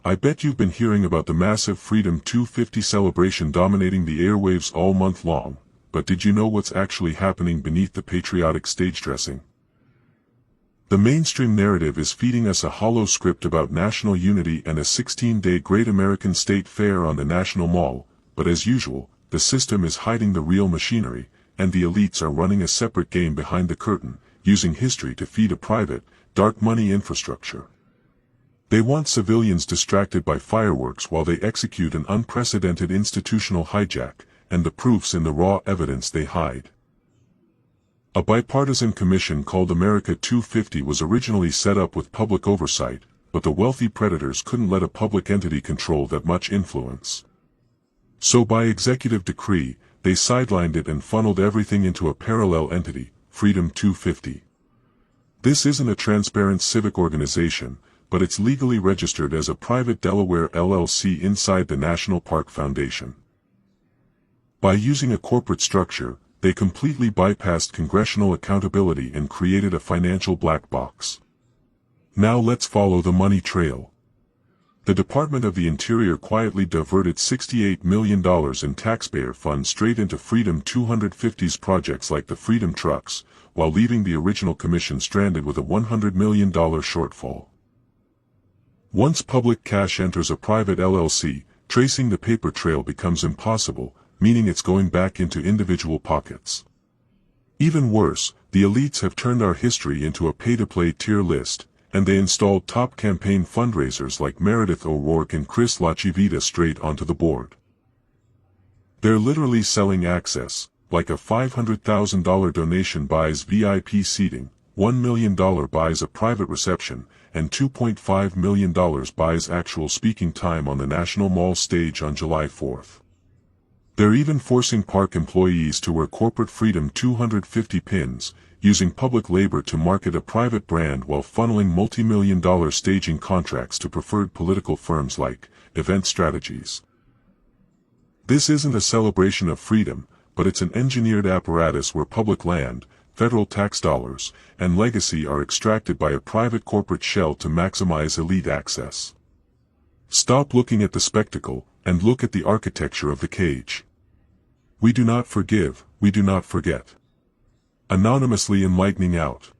I bet you've been hearing about the massive Freedom 250 celebration dominating the airwaves all month long, but did you know what's actually happening beneath the patriotic stage dressing? The mainstream narrative is feeding us a hollow script about national unity and a 16-day Great American State Fair on the National Mall, but as usual, the system is hiding the real machinery, and the elites are running a separate game behind the curtain, using history to feed a private, dark money infrastructure. They want civilians distracted by fireworks while they execute an unprecedented institutional hijack, and the proof's in the raw evidence they hide. A bipartisan commission called America 250 was originally set up with public oversight, but the wealthy predators couldn't let a public entity control that much influence. So by executive decree, they sidelined it and funneled everything into a parallel entity, Freedom 250. This isn't a transparent civic organization, but it's legally registered as a private Delaware LLC inside the National Park Foundation. By using a corporate structure, they completely bypassed congressional accountability and created a financial black box. Now let's follow the money trail. The Department of the Interior quietly diverted $68 million in taxpayer funds straight into Freedom 250's projects like the Freedom Trucks, while leaving the original commission stranded with a $100 million shortfall. Once public cash enters a private LLC, tracing the paper trail becomes impossible, meaning it's going back into individual pockets. Even worse, the elites have turned our history into a pay-to-play tier list, and they installed top campaign fundraisers like Meredith O'Rourke and Chris LaChivita straight onto the board. They're literally selling access, like a $500,000 donation buys VIP seating, $1 million buys a private reception, and $2.5 million buys actual speaking time on the National Mall stage on July 4th. They're even forcing park employees to wear corporate Freedom 250 pins, using public labor to market a private brand while funneling multi-million-dollar staging contracts to preferred political firms like Event Strategies. This isn't a celebration of freedom, but it's an engineered apparatus where public land, federal tax dollars, and legacy are extracted by a private corporate shell to maximize elite access. Stop looking at the spectacle, and look at the architecture of the cage. We do not forgive, we do not forget. Anonymously Enlightening out.